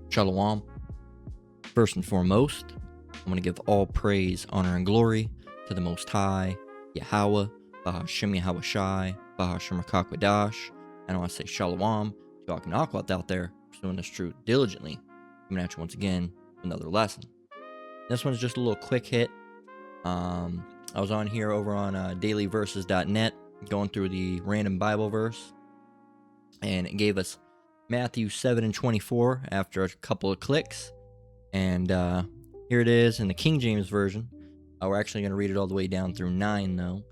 Shalom. First and foremost, I'm going to give all praise, honor, and glory to the Most High, Yahweh, Bahashem Yahweh Shai, Bahashem Rakakwadash. And I want to say Shalom to all Akwat out there pursuing this truth diligently. Coming at you once again with another lesson. This one's just a little quick hit. I was on here over on dailyverses.net going through the random Bible verse, and it gave us Matthew 7:24 after a couple of clicks. And here it is in the King James Version. We're actually going to read it all the way down through 9, though.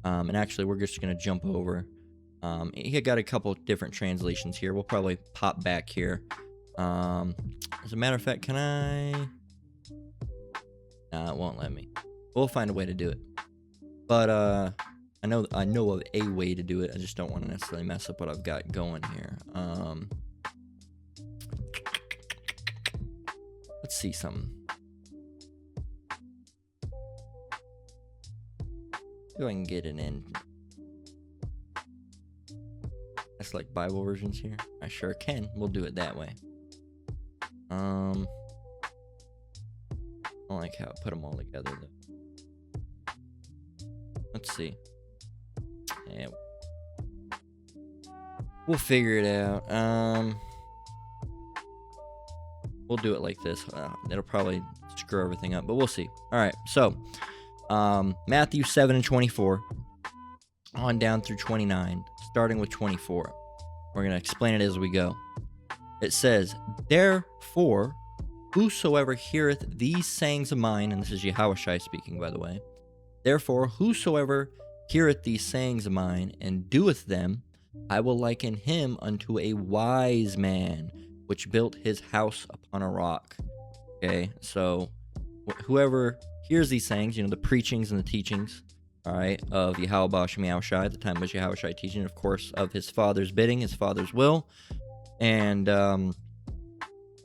And actually, we're just going to jump over. He got a couple different translations here. We'll probably pop back here. As a matter of fact, can I? Nah, it won't let me. We'll find a way to do it. But I know of a way to do it. I just don't want to necessarily mess up what I've got going here. Let's see something. See if I can get it in. That's like Bible versions here. I sure can. We'll do it that way. I don't like how I put them all together though. Let's see. Yeah. We'll figure it out. We'll do it like this. It'll probably screw everything up, but we'll see. All right. So, Matthew 7:24 on down through 29, starting with 24. We're going to explain it as we go. It says, "Therefore, whosoever heareth these sayings of mine," and this is Yahushua speaking, by the way. "Therefore, whosoever heareth these sayings of mine and doeth them, I will liken him unto a wise man, which built his house upon a rock." Okay, so whoever hears these sayings, the preachings and the teachings, all right, of Yahweh Bashem Yahushai, at the time was Yahushai teaching, of course, of his father's bidding, his father's will, and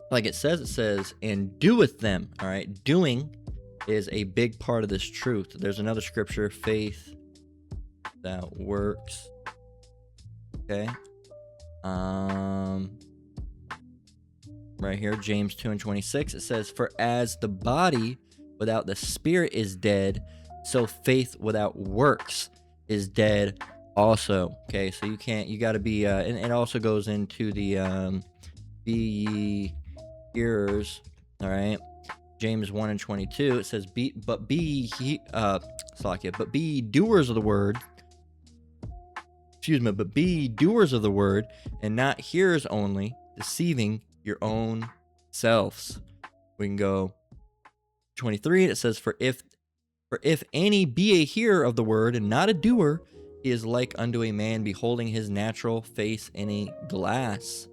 like it says, "and doeth them." All right, doing is a big part of this truth. There's another scripture, faith that works. Okay. Right here, James 2:26, it says, "For as the body without the spirit is dead, so faith without works is dead also." Okay, so you got to be, and it also goes into the, be ye hearers, all right? James 1:22, it says, but be doers of the word, but be doers of the word, and not hearers only, deceiving your own selves. We can go 23. It says, for if any be a hearer of the word and not a doer, he is like unto a man beholding his natural face in a glass.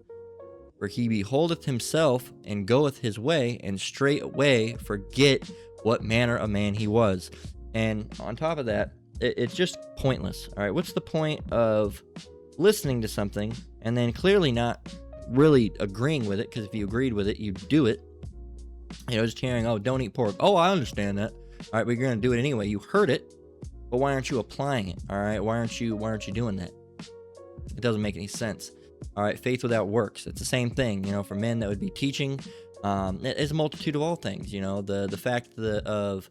For he beholdeth himself and goeth his way, and straightway forget what manner of man he was. And on top of that, it's just pointless. All right, what's the point of listening to something and then clearly not really agreeing with it? Because if you agreed with it, you'd do it. Just hearing, "Oh, don't eat pork." Oh, I understand that. All right, but you're gonna do it anyway. You heard it, but why aren't you applying it? All right, why aren't you doing that? It doesn't make any sense. All right, faith without works. It's the same thing. For men that would be teaching. It's a multitude of all things. The fact of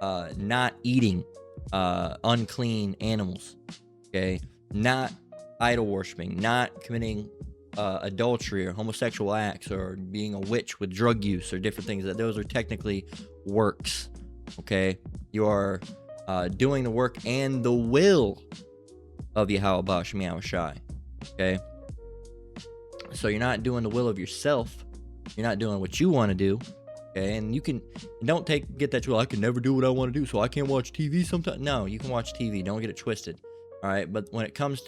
not eating unclean animals. Okay, not idol worshiping, not committing adultery or homosexual acts, or being a witch with drug use or different things. That those are technically works. Okay, you are doing the work and the will of Yahweh Bashem Yahushai. Okay, so you're not doing the will of yourself. You're not doing what you want to do. Okay, and don't get that, I can never do what I want to do, so I can't watch TV sometimes. No, you can watch TV. Don't get it twisted. All right, but when it comes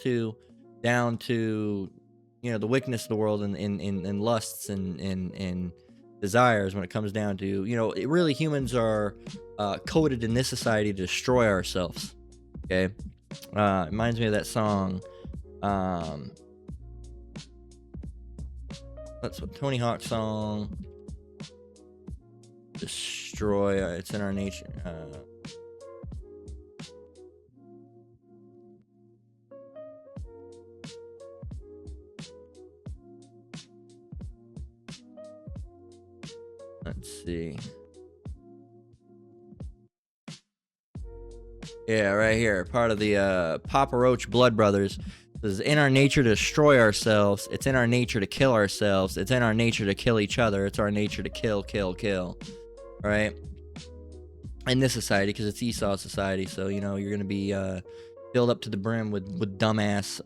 down to the wickedness of the world and lusts and desires, when it comes down to really humans are coded in this society to destroy ourselves. Okay, it reminds me of that song. That's what Tony Hawk's song. Destroy. It's in our nature. Let's see. Yeah, right here. Part of the Papa Roach Blood Brothers. It is in our nature to destroy ourselves. It's in our nature to kill ourselves. It's in our nature to kill each other. It's our nature to kill, kill, kill. Right? In this society, because it's Esau society, so you're going to be filled up to the brim with dumbass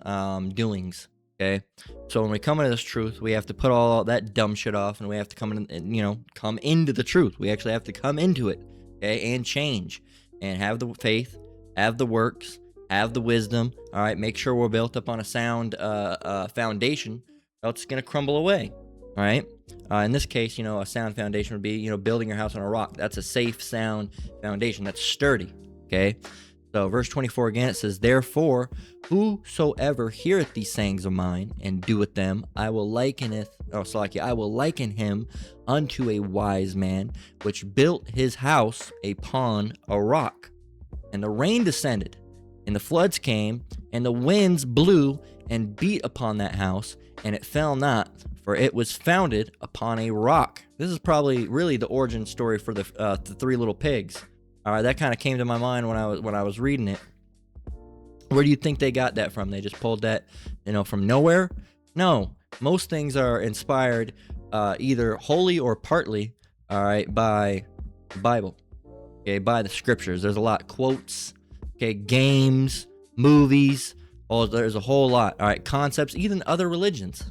doings. Okay, so when we come into this truth, we have to put all that dumb shit off, and we have to come in, and, come into the truth. We actually have to come into it, okay, and change, and have the faith, have the works, have the wisdom. All right, make sure we're built up on a sound foundation, or else it's gonna crumble away. All right. In this case, a sound foundation would be, building your house on a rock. That's a safe, sound foundation. That's sturdy. Okay. So verse 24 again, it says, therefore, whosoever heareth these sayings of mine and doeth them, I will liken him unto a wise man, which built his house upon a rock. And the rain descended, and the floods came, and the winds blew and beat upon that house, and it fell not, for it was founded upon a rock. This is probably really the origin story for the three little pigs. All right, that kind of came to my mind when I was reading it. Where do you think they got that from? They just pulled that, from nowhere? No, most things are inspired either wholly or partly, all right, by the Bible, okay, by the scriptures. There's a lot of quotes, okay, games, movies. Oh, there's a whole lot. All right, concepts, even other religions,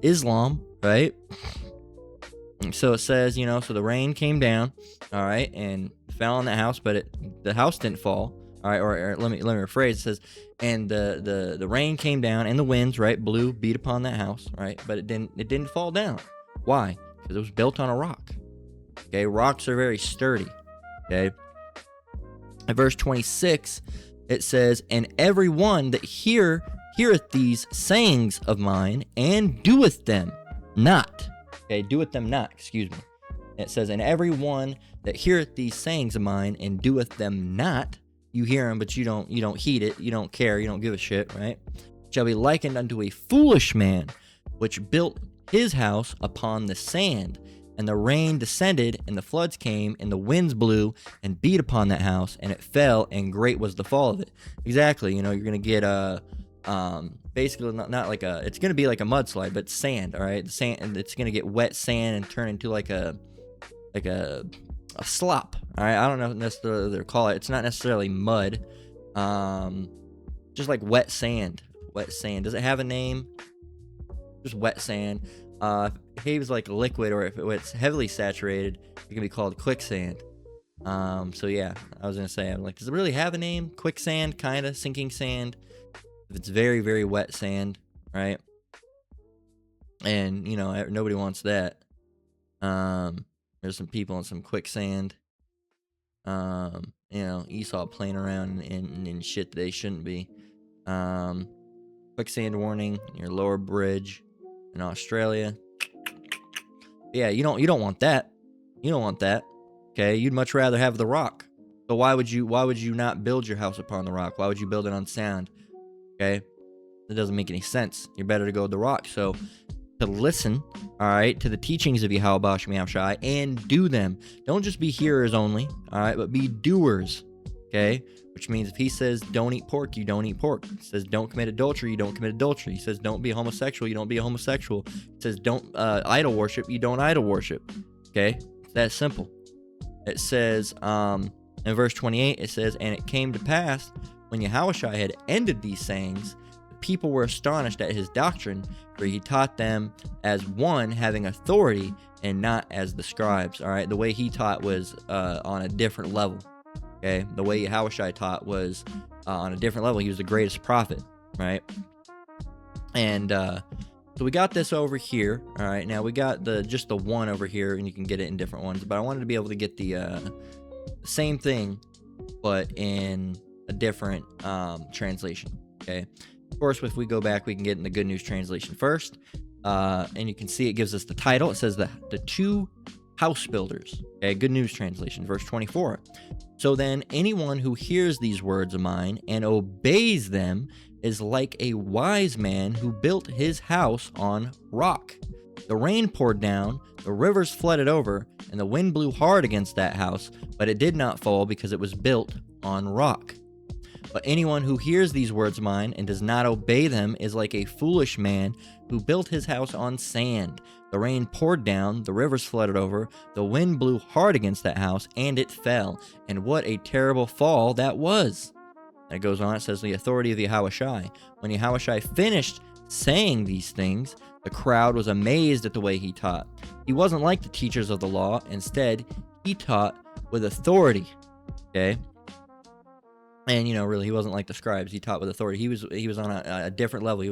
Islam, right? So it says, so the rain came down, all right, and fell on the house, but the house didn't fall, all right, or let me rephrase. It says, and the rain came down, and the winds, right, blew, beat upon that house, right, but it didn't fall down. Why? Because it was built on a rock. Okay, rocks are very sturdy. Okay. At verse 26, it says, and every one that heareth these sayings of mine and doeth them not. Okay, doeth them not, excuse me. It says, and every one that heareth these sayings of mine and doeth them not, you hear them, but you don't heed it, you don't care, you don't give a shit, right? Shall be likened unto a foolish man, which built his house upon the sand. And the rain descended, and the floods came, and the winds blew and beat upon that house, and it fell, and great was the fall of it. Exactly, you're gonna get basically not like it's gonna be like a mudslide, but sand. All right, the sand, and it's gonna get wet sand and turn into like a slop. All right, I don't know necessarily what they call it. It's not necessarily mud, just like wet sand. Wet sand. Does it have a name? Just wet sand. If it behaves like liquid, or if it's heavily saturated, it can be called quicksand. So yeah, I was gonna say, I'm like, does it really have a name? Quicksand, kind of sinking sand. If it's very, very wet sand, right? And nobody wants that. There's some people in some quicksand. Esau playing around in shit that they shouldn't be. Quicksand warning, your lower bridge in Australia. Yeah, you don't want that. You don't want that. Okay, you'd much rather have the rock. So why would you not build your house upon the rock? Why would you build it on sand? Okay, it doesn't make any sense. You're better to go with the rock. So to listen, all right, to the teachings of Yahweh Shem Shai and do them. Don't just be hearers only, all right, but be doers. Okay, which means if he says don't eat pork, you don't eat pork. He says don't commit adultery, you don't commit adultery. He says don't be a homosexual, you don't be a homosexual. He says don't idol worship, you don't idol worship. Okay, it's that simple. It says in verse 28, it says, and it came to pass when Yahushua had ended these sayings, the people were astonished at his doctrine, for he taught them as one having authority and not as the scribes. All right, the way he taught was on a different level. Okay, the way Yahushua taught was on a different level. He was the greatest prophet, right? And so we got this over here. All right, now we got just the one over here, and you can get it in different ones. But I wanted to be able to get the same thing, but in a different translation. Okay, of course, if we go back, we can get in the Good News translation first, and you can see it gives us the title. It says the two house builders. Okay, Good News translation, verse 24. So then, anyone who hears these words of mine and obeys them is like a wise man who built his house on rock. The rain poured down, the rivers flooded over, and the wind blew hard against that house, but it did not fall because it was built on rock. But anyone who hears these words of mine and does not obey them is like a foolish man who built his house on sand. The rain poured down, the rivers flooded over, the wind blew hard against that house, and it fell. And what a terrible fall that was. And it goes on, it says, the authority of Yahushai. When Yahushai finished saying these things, the crowd was amazed at the way he taught. He wasn't like the teachers of the law. Instead, he taught with authority. Okay? And, really, he wasn't like the scribes. He taught with authority. He was on a different level. He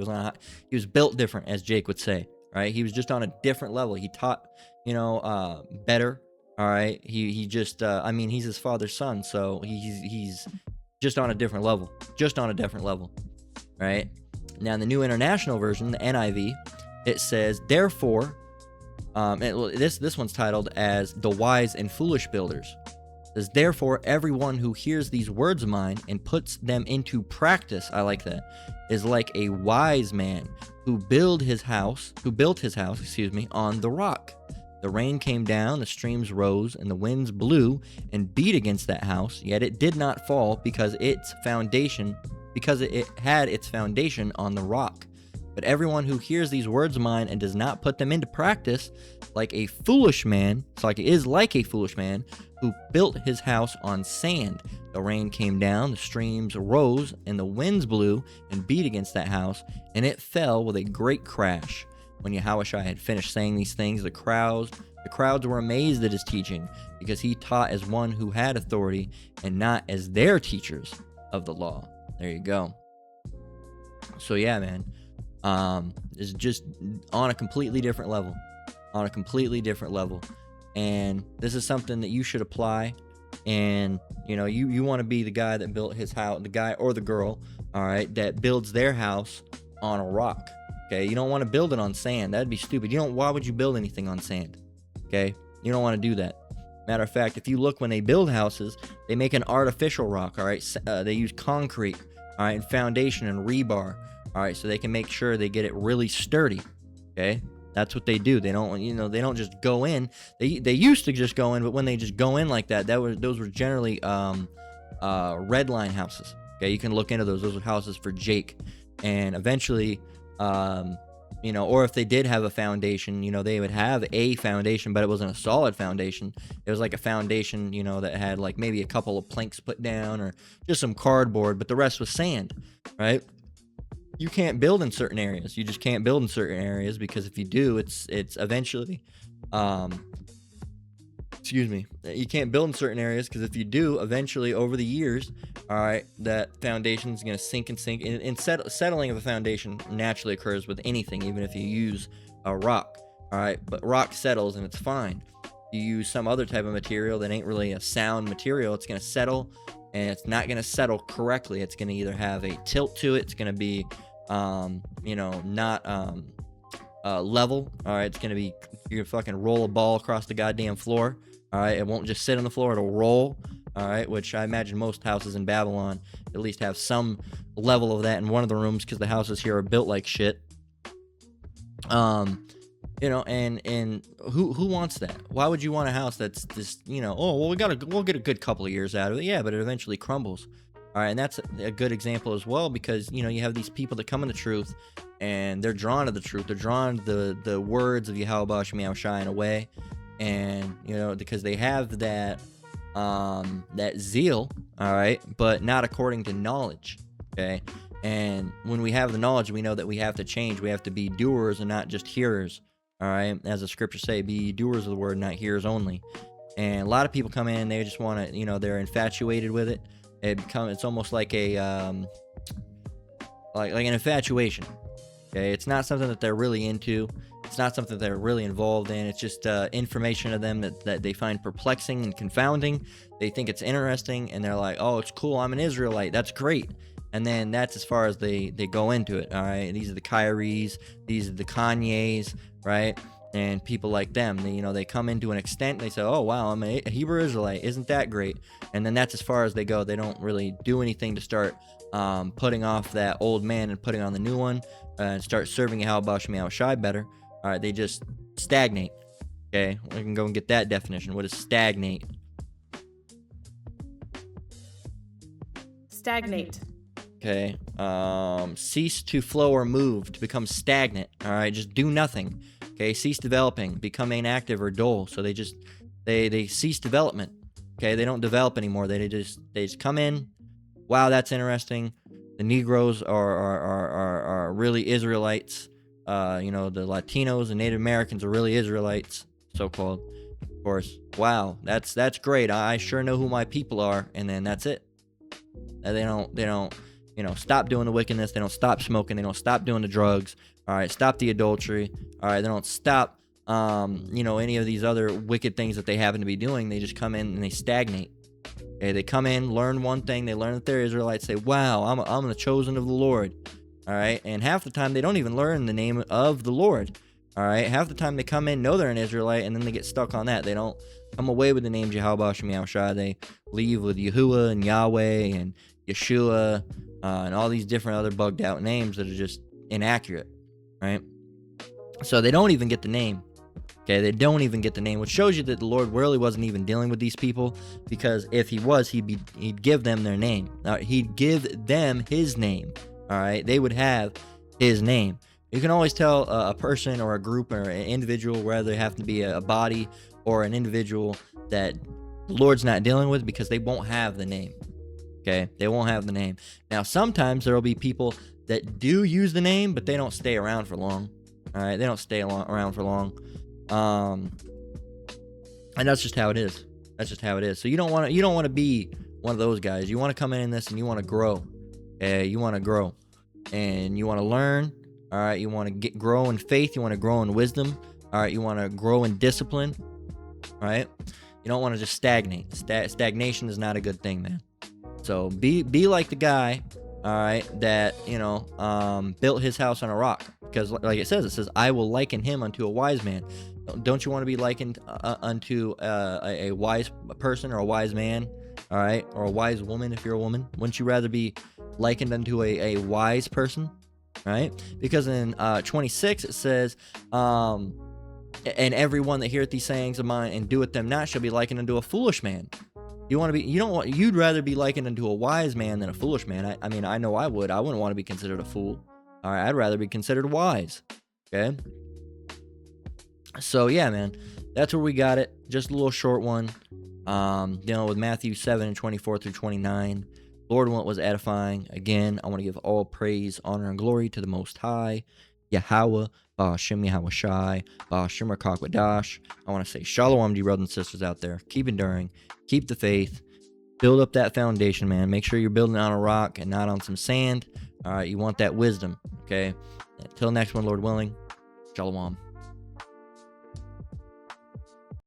was built different, as Jake would say, right? He was just on a different level. He taught, better, all right? He just, he's his father's son, so he's just on a different level. Just on a different level, right? Now, in the New International Version, the NIV, it says, therefore, this one's titled as The Wise and Foolish Builders. It says, therefore, everyone who hears these words of mine and puts them into practice, I like that, is like a wise man who built his house, on the rock. The rain came down, the streams rose, and the winds blew and beat against that house, yet it did not fall because it had its foundation on the rock. But everyone who hears these words of mine and does not put them into practice, is like a foolish man who built his house on sand. The rain came down, the streams rose, and the winds blew and beat against that house, and it fell with a great crash. When Yahushua had finished saying these things, the crowds were amazed at his teaching, because he taught as one who had authority and not as their teachers of the law. There you go. So yeah, man, it's just on a completely different level. And this is something that you should apply. And you want to be the guy that built his house, the guy or the girl, all right, that builds their house on a rock. Okay, you don't want to build it on sand. That'd be stupid. Why would you build anything on sand? Okay, you don't want to do that. Matter of fact, if you look when they build houses, they make an artificial rock. All right, they use concrete, all right, and foundation and rebar. All right, so they can make sure they get it really sturdy. Okay, that's what they do. They don't just go in. They used to just go in, but when they just go in like that, those were generally red line houses. Okay, you can look into those. Those are houses for Jake, and eventually. Or if they did have a foundation, they would have a foundation, but it wasn't a solid foundation. It was like a foundation, that had like maybe a couple of planks put down or just some cardboard, but the rest was sand, right? You can't build in certain areas. You just can't build in certain areas because if you do, it's eventually, you can't build in certain areas because if you do, eventually over the years, all right, that foundation is going to sink. And settling of a foundation naturally occurs with anything, even if you use a rock, all right? But rock settles and it's fine. You use some other type of material that ain't really a sound material, it's going to settle, and it's not going to settle correctly. It's going to either have a tilt to it, it's going to be, not level, all right? It's going to be, you're going to fucking roll a ball across the goddamn floor. All right, it won't just sit on the floor, it'll roll, all right, which I imagine most houses in Babylon at least have some level of that in one of the rooms because the houses here are built like shit. And who wants that? Why would you want a house that's just, we'll get a good couple of years out of it, yeah, but it eventually crumbles. All right, and that's a good example as well because, you have these people that come in the truth and they're drawn to the truth. They're drawn to the words of Yahweh Shema Shai in a way. And, because they have that zeal, all right, but not according to knowledge, okay? And when we have the knowledge, we know that we have to change. We have to be doers and not just hearers, all right? As the scriptures say, be doers of the word, not hearers only. And a lot of people come in, they just want to, they're infatuated with it. It's almost like a, like an infatuation, okay? It's not something that they're really into. It's not something they're really involved in. It's just information to them that they find perplexing and confounding. They think it's interesting, and they're like, oh, it's cool, I'm an Israelite. That's great. And then that's as far as they go into it, all right? These are the Kyries. These are the Kanyes, right? And people like them, they come into an extent. They say, oh, wow, I'm a Hebrew Israelite. Isn't that great? And then that's as far as they go. They don't really do anything to start putting off that old man and putting on the new one and start serving Yahweh Shai better. All right, they just stagnate. Okay, we can go and get that definition. What is stagnate? Stagnate. Okay, cease to flow or move, to become stagnant. All right, just do nothing. Okay, cease developing, become inactive or dull. So they just they cease development. Okay, they don't develop anymore. They just come in. Wow, that's interesting. The Negroes are really Israelites. You know, the Latinos and Native Americans are really Israelites, so-called. Of course. Wow, that's great. I sure know who my people are, and then that's it. They don't you know, stop doing the wickedness. They don't stop smoking. They don't stop doing the drugs. All right, stop the adultery. All right, they don't stop you know, any of these other wicked things that they happen to be doing. They just come in and they stagnate. Okay, they come in, learn one thing, they learn that they're Israelites, say, wow, I'm the chosen of the Lord. All right, and half the time they don't even learn the name of the Lord. All right, half the time they come in, know they're an Israelite, and then they get stuck on that. They don't come away with the name Jehovah Shem Yahushua. They leave with Yahuwah and Yahweh and Yeshua and all these different other bugged out names that are just inaccurate, right? So they don't even get the name. Okay, they don't even get the name, which shows you that the Lord really wasn't even dealing with these people, because if he was, he'd give them their name. He'd give them his name. All right, they would have his name. You can always tell a person or a group or an individual, whether they have to be a body or an individual, that the Lord's not dealing with, because they won't have the name. Okay, they won't have the name. Now, sometimes there will be people that do use the name, but they don't stay around for long. All right, they don't stay around for long. And that's just how it is. That's just how it is. So you don't want to be one of those guys. You want to come in this and you want to grow. You want to grow, and you want to learn. All right, you want to grow in faith. You want to grow in wisdom. All right, you want to grow in discipline. All right, you don't want to just stagnate. Stagnation is not a good thing, man. So be like the guy, all right, that, you know, built his house on a rock, because like it says, I will liken him unto a wise man. Don't you want to be likened unto a wise person or a wise man, all right, or a wise woman if you're a woman? Wouldn't you rather be likened unto a wise person, right? Because in 26 it says, and everyone that heareth these sayings of mine and doeth them not shall be likened unto a foolish man. You'd rather be likened unto a wise man than a foolish man. I mean, I know I would. I wouldn't want to be considered a fool. All right, I'd rather be considered wise. Okay. So yeah, man, that's where we got it. Just a little short one. Dealing with Matthew 7:24-29. Lord, what was edifying. Again, I want to give all praise, honor, and glory to the Most High, Yahweh, Ba'ashem Yahushai, Ba'ashem Rakakwadash. I want to say shalom to you brothers and sisters out there. Keep enduring. Keep the faith. Build up that foundation, man. Make sure you're building on a rock and not on some sand. All right, you want that wisdom, okay? Until next one, Lord willing. Shalom.